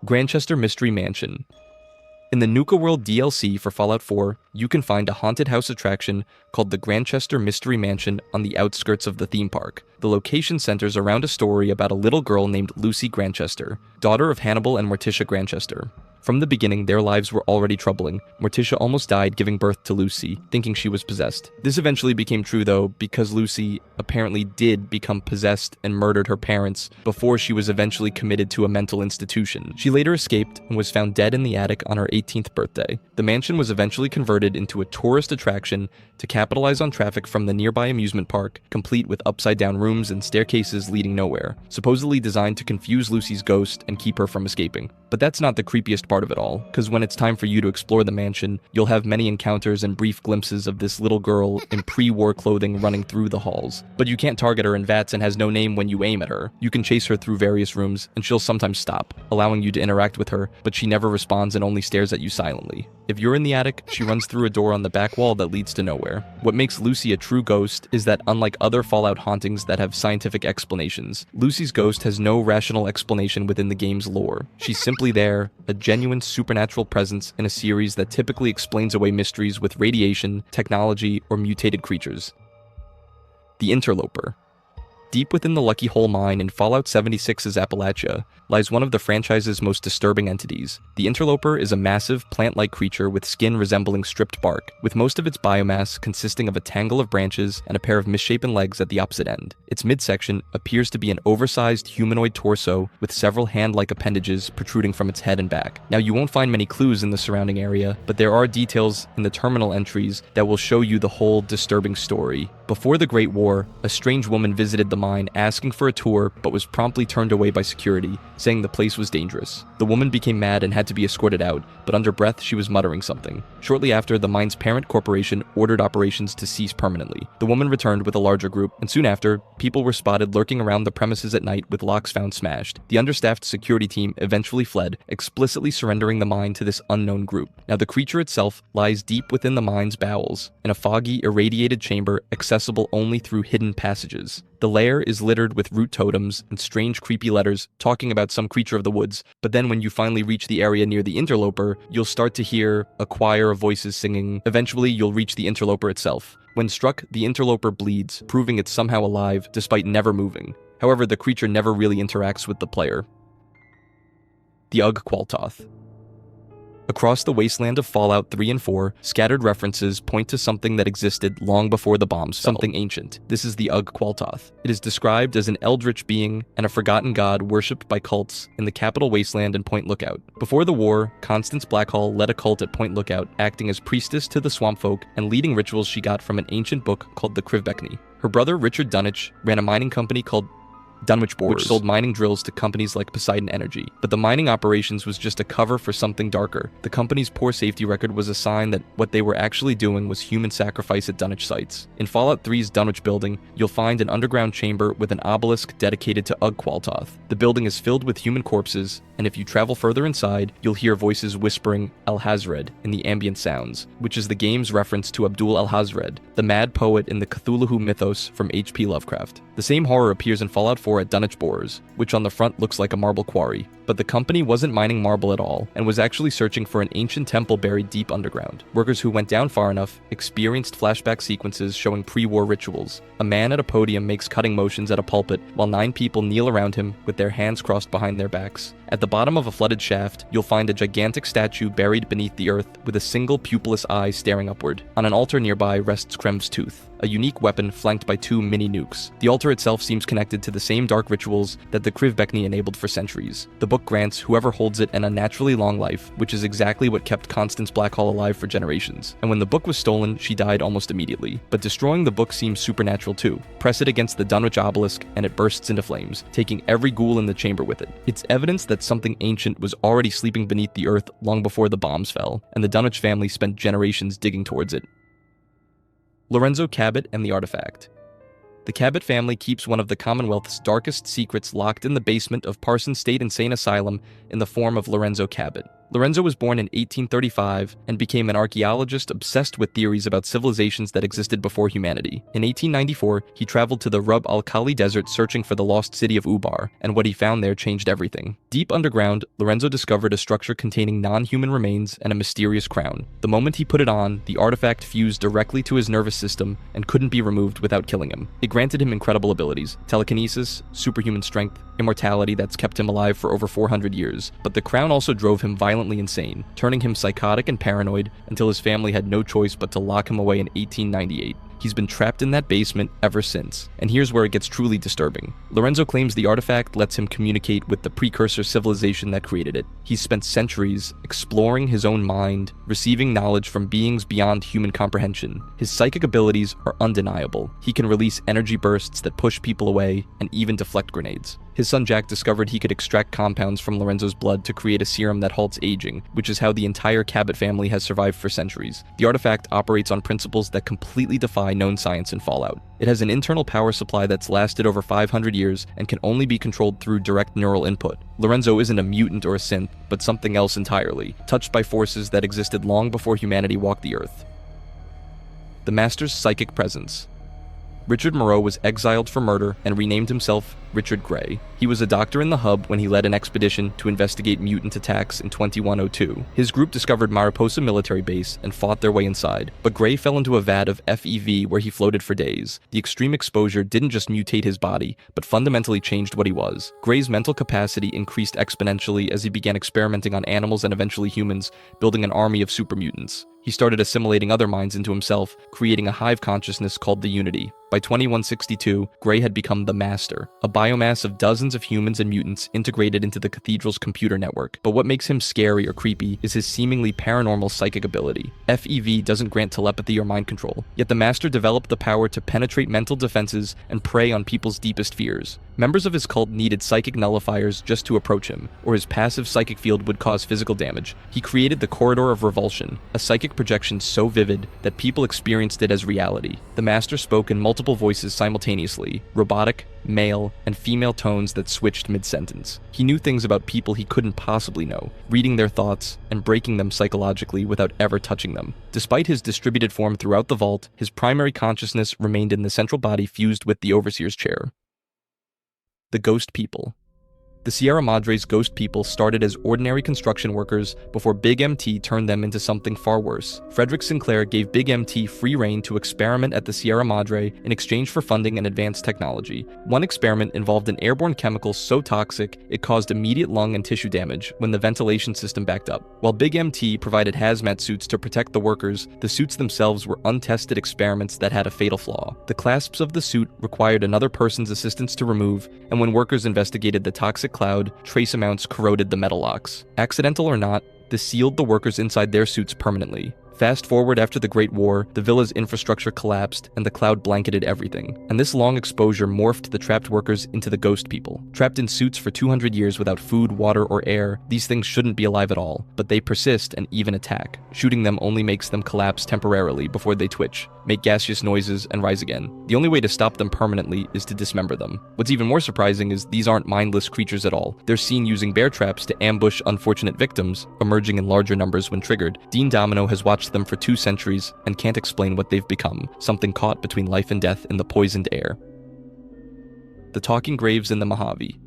Grandchester Mystery Mansion. In the Nuka World DLC for Fallout 4, you can find a haunted house attraction called the Grandchester Mystery Mansion on the outskirts of the theme park. The location centers around a story about a little girl named Lucy Grandchester, daughter of Hannibal and Morticia Grandchester. From the beginning, their lives were already troubling. Morticia almost died giving birth to Lucy, thinking she was possessed. This eventually became true though, because Lucy apparently did become possessed and murdered her parents before she was eventually committed to a mental institution. She later escaped and was found dead in the attic on her 18th birthday. The mansion was eventually converted into a tourist attraction to capitalize on traffic from the nearby amusement park, complete with upside-down rooms and staircases leading nowhere, supposedly designed to confuse Lucy's ghost and keep her from escaping. But that's not the creepiest part of it all, because when it's time for you to explore the mansion, you'll have many encounters and brief glimpses of this little girl in pre-war clothing running through the halls. But you can't target her in VATS and has no name when you aim at her. You can chase her through various rooms, and she'll sometimes stop, allowing you to interact with her, but she never responds and only stares at you silently. If you're in the attic, she runs through a door on the back wall that leads to nowhere. What makes Lucy a true ghost is that unlike other Fallout hauntings that have scientific explanations, Lucy's ghost has no rational explanation within the game's lore. She's simply there, a genuine supernatural presence in a series that typically explains away mysteries with radiation, technology, or mutated creatures. The Interloper. Deep within the Lucky Hole mine in Fallout 76's Appalachia lies one of the franchise's most disturbing entities. The Interloper is a massive, plant-like creature with skin resembling stripped bark, with most of its biomass consisting of a tangle of branches and a pair of misshapen legs at the opposite end. Its midsection appears to be an oversized humanoid torso with several hand-like appendages protruding from its head and back. Now, you won't find many clues in the surrounding area, but there are details in the terminal entries that will show you the whole disturbing story. Before the Great War, a strange woman visited the mine asking for a tour but was promptly turned away by security, saying the place was dangerous. The woman became mad and had to be escorted out, but under breath she was muttering something. Shortly after, the mine's parent corporation ordered operations to cease permanently. The woman returned with a larger group, and soon after, people were spotted lurking around the premises at night with locks found smashed. The understaffed security team eventually fled, explicitly surrendering the mine to this unknown group. Now, the creature itself lies deep within the mine's bowels, in a foggy, irradiated chamber accessible only through hidden passages. The lair is littered with root totems and strange creepy letters talking about some creature of the woods, but then when you finally reach the area near the Interloper, you'll start to hear a choir of voices singing. Eventually, you'll reach the Interloper itself. When struck, the Interloper bleeds, proving it's somehow alive despite never moving. However, the creature never really interacts with the player. The Ug-Qualtoth. Across the wasteland of Fallout 3 and 4, scattered references point to something that existed long before the bombs fell. Something ancient. This is the Ug-Qualtoth. It is described as an eldritch being and a forgotten god worshipped by cults in the capital wasteland and Point Lookout. Before the war, Constance Blackhall led a cult at Point Lookout, acting as priestess to the swamp folk and leading rituals she got from an ancient book called the Krivbekny. Her brother Richard Dunwich ran a mining company called Dunwich Borers, which sold mining drills to companies like Poseidon Energy. But the mining operations was just a cover for something darker. The company's poor safety record was a sign that what they were actually doing was human sacrifice at Dunwich sites. In Fallout 3's Dunwich building, you'll find an underground chamber with an obelisk dedicated to Ug-Qualtoth. The building is filled with human corpses, and if you travel further inside, you'll hear voices whispering Alhazred in the ambient sounds, which is the game's reference to Abdul Alhazred, the mad poet in the Cthulhu mythos from H.P. Lovecraft. The same horror appears in Fallout 4 at Dunwich Borers, which on the front looks like a marble quarry. But the company wasn't mining marble at all, and was actually searching for an ancient temple buried deep underground. Workers who went down far enough experienced flashback sequences showing pre-war rituals. A man at a podium makes cutting motions at a pulpit, while 9 people kneel around him with their hands crossed behind their backs. At the bottom of a flooded shaft, you'll find a gigantic statue buried beneath the earth with a single pupilless eye staring upward. On an altar nearby rests Krem's tooth, a unique weapon flanked by 2 mini-nukes. The altar itself seems connected to the same dark rituals that the Krivbekny enabled for centuries. The book grants whoever holds it an unnaturally long life, which is exactly what kept Constance Blackhall alive for generations. And when the book was stolen, she died almost immediately. But destroying the book seems supernatural too. Press it against the Dunwich obelisk and it bursts into flames, taking every ghoul in the chamber with it. It's evidence that something ancient was already sleeping beneath the earth long before the bombs fell, and the Dunwich family spent generations digging towards it. Lorenzo, Cabot, and the Artifact. The Cabot family keeps one of the Commonwealth's darkest secrets locked in the basement of Parsons State Insane Asylum in the form of Lorenzo Cabot. Lorenzo was born in 1835 and became an archaeologist obsessed with theories about civilizations that existed before humanity. In 1894, he traveled to the Rub al-Khali Desert searching for the lost city of Ubar, and what he found there changed everything. Deep underground, Lorenzo discovered a structure containing non-human remains and a mysterious crown. The moment he put it on, the artifact fused directly to his nervous system and couldn't be removed without killing him. It granted him incredible abilities: telekinesis, superhuman strength, immortality that's kept him alive for over 400 years. But the crown also drove him violently insane, turning him psychotic and paranoid until his family had no choice but to lock him away in 1898. He's been trapped in that basement ever since. And here's where it gets truly disturbing. Lorenzo claims the artifact lets him communicate with the precursor civilization that created it. He's spent centuries exploring his own mind, receiving knowledge from beings beyond human comprehension. His psychic abilities are undeniable. He can release energy bursts that push people away and even deflect grenades. His son Jack discovered he could extract compounds from Lorenzo's blood to create a serum that halts aging, which is how the entire Cabot family has survived for centuries. The artifact operates on principles that completely defy known science and Fallout. It has an internal power supply that's lasted over 500 years and can only be controlled through direct neural input. Lorenzo isn't a mutant or a synth, but something else entirely, touched by forces that existed long before humanity walked the earth. The Master's psychic presence. Richard Moreau was exiled for murder and renamed himself Richard Gray. He was a doctor in the hub when he led an expedition to investigate mutant attacks in 2102. His group discovered Mariposa military base and fought their way inside, but Gray fell into a vat of FEV where he floated for days. The extreme exposure didn't just mutate his body, but fundamentally changed what he was. Gray's mental capacity increased exponentially as he began experimenting on animals and eventually humans, building an army of super mutants. He started assimilating other minds into himself, creating a hive consciousness called the Unity. By 2162, Gray had become the Master, a biomass of dozens of humans and mutants integrated into the cathedral's computer network. But what makes him scary or creepy is his seemingly paranormal psychic ability. FEV doesn't grant telepathy or mind control, yet the Master developed the power to penetrate mental defenses and prey on people's deepest fears. Members of his cult needed psychic nullifiers just to approach him, or his passive psychic field would cause physical damage. He created the Corridor of Revulsion, a psychic projection so vivid that people experienced it as reality. The Master spoke in multiple voices simultaneously, robotic, male, and female tones that switched mid-sentence. He knew things about people he couldn't possibly know, reading their thoughts and breaking them psychologically without ever touching them. Despite his distributed form throughout the vault, his primary consciousness remained in the central body fused with the Overseer's chair. The Ghost People. The Sierra Madre's ghost people started as ordinary construction workers before Big MT turned them into something far worse. Frederick Sinclair gave Big MT free rein to experiment at the Sierra Madre in exchange for funding and advanced technology. One experiment involved an airborne chemical so toxic it caused immediate lung and tissue damage when the ventilation system backed up. While Big MT provided hazmat suits to protect the workers, the suits themselves were untested experiments that had a fatal flaw. The clasps of the suit required another person's assistance to remove, and when workers investigated the toxic cloud, trace amounts corroded the metal locks. Accidental or not, this sealed the workers inside their suits permanently. Fast forward after the Great War, the villa's infrastructure collapsed and the cloud blanketed everything. And this long exposure morphed the trapped workers into the ghost people. Trapped in suits for 200 years without food, water, or air, these things shouldn't be alive at all, but they persist and even attack. Shooting them only makes them collapse temporarily before they twitch, make gaseous noises, and rise again. The only way to stop them permanently is to dismember them. What's even more surprising is these aren't mindless creatures at all. They're seen using bear traps to ambush unfortunate victims, emerging in larger numbers when triggered. Dean Domino has watched them for 2 centuries and can't explain what they've become, something caught between life and death in the poisoned air. The Talking Graves in the Mojave.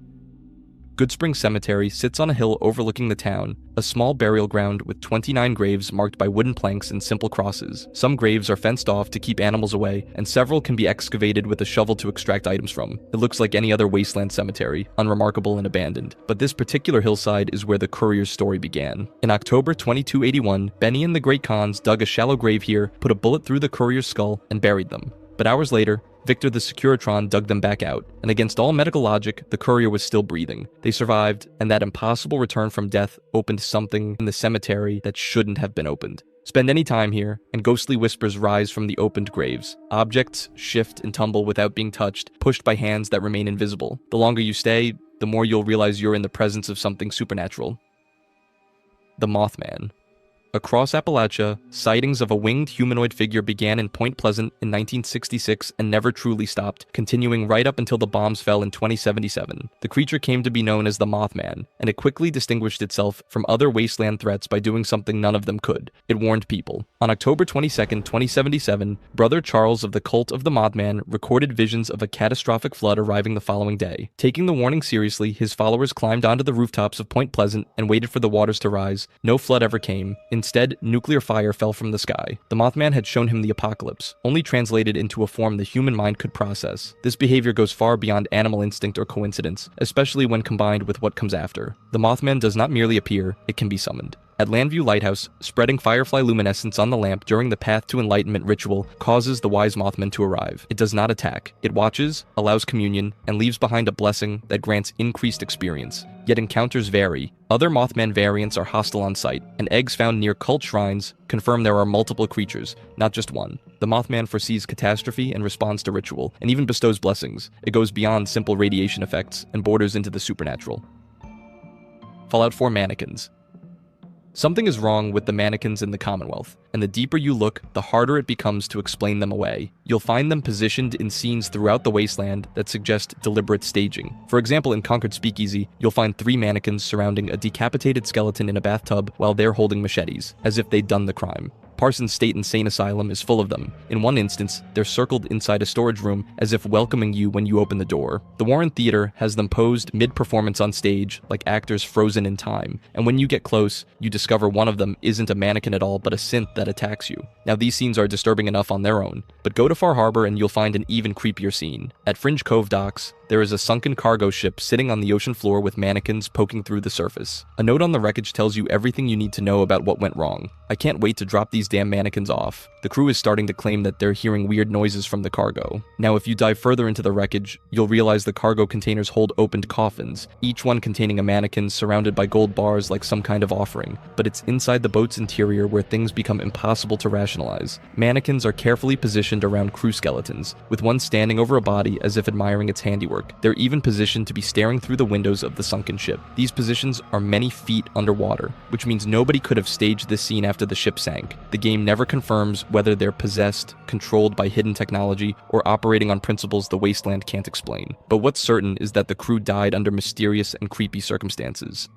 Goodspring Cemetery sits on a hill overlooking the town, a small burial ground with 29 graves marked by wooden planks and simple crosses. Some graves are fenced off to keep animals away, and several can be excavated with a shovel to extract items from. It looks like any other wasteland cemetery, unremarkable and abandoned. But this particular hillside is where the Courier's story began. In October 2281, Benny and the Great Khans dug a shallow grave here, put a bullet through the Courier's skull, and buried them. But hours later, Victor the Securitron dug them back out, and against all medical logic, the Courier was still breathing. They survived, and that impossible return from death opened something in the cemetery that shouldn't have been opened. Spend any time here, and ghostly whispers rise from the opened graves. Objects shift and tumble without being touched, pushed by hands that remain invisible. The longer you stay, the more you'll realize you're in the presence of something supernatural. The Mothman. Across Appalachia, sightings of a winged humanoid figure began in Point Pleasant in 1966 and never truly stopped, continuing right up until the bombs fell in 2077. The creature came to be known as the Mothman, and it quickly distinguished itself from other wasteland threats by doing something none of them could. It warned people. On October 22, 2077, Brother Charles of the Cult of the Mothman recorded visions of a catastrophic flood arriving the following day. Taking the warning seriously, his followers climbed onto the rooftops of Point Pleasant and waited for the waters to rise. No flood ever came. Instead, nuclear fire fell from the sky. The Mothman had shown him the apocalypse, only translated into a form the human mind could process. This behavior goes far beyond animal instinct or coincidence, especially when combined with what comes after. The Mothman does not merely appear, it can be summoned. At Landview Lighthouse, spreading firefly luminescence on the lamp during the Path to Enlightenment ritual causes the wise Mothman to arrive. It does not attack. It watches, allows communion, and leaves behind a blessing that grants increased experience. Yet encounters vary. Other Mothman variants are hostile on sight, and eggs found near cult shrines confirm there are multiple creatures, not just one. The Mothman foresees catastrophe and responds to ritual, and even bestows blessings. It goes beyond simple radiation effects and borders into the supernatural. Fallout 4 Mannequins. Something is wrong with the mannequins in the Commonwealth, and the deeper you look, the harder it becomes to explain them away. You'll find them positioned in scenes throughout the wasteland that suggest deliberate staging. For example, in Concord Speakeasy, you'll find 3 mannequins surrounding a decapitated skeleton in a bathtub while they're holding machetes, as if they'd done the crime. Parsons State Insane Asylum is full of them. In one instance, they're circled inside a storage room as if welcoming you when you open the door. The Warren Theater has them posed mid-performance on stage like actors frozen in time, and when you get close, you discover one of them isn't a mannequin at all but a synth that attacks you. Now these scenes are disturbing enough on their own, but go to Far Harbor and you'll find an even creepier scene. At Fringe Cove Docks, there is a sunken cargo ship sitting on the ocean floor with mannequins poking through the surface. A note on the wreckage tells you everything you need to know about what went wrong. I can't wait to drop these damn mannequins off. The crew is starting to claim that they're hearing weird noises from the cargo. Now, if you dive further into the wreckage, you'll realize the cargo containers hold opened coffins, each one containing a mannequin surrounded by gold bars like some kind of offering. But it's inside the boat's interior where things become impossible to rationalize. Mannequins are carefully positioned around crew skeletons, with one standing over a body as if admiring its handiwork. They're even positioned to be staring through the windows of the sunken ship. These positions are many feet underwater, which means nobody could have staged this scene after the ship sank. The game never confirms whether they're possessed, controlled by hidden technology, or operating on principles the wasteland can't explain. But what's certain is that the crew died under mysterious and creepy circumstances.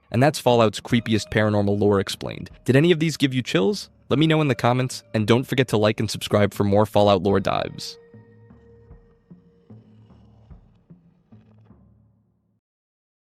And that's Fallout's creepiest paranormal lore explained. Did any of these give you chills? Let me know in the comments, and don't forget to like and subscribe for more Fallout lore dives.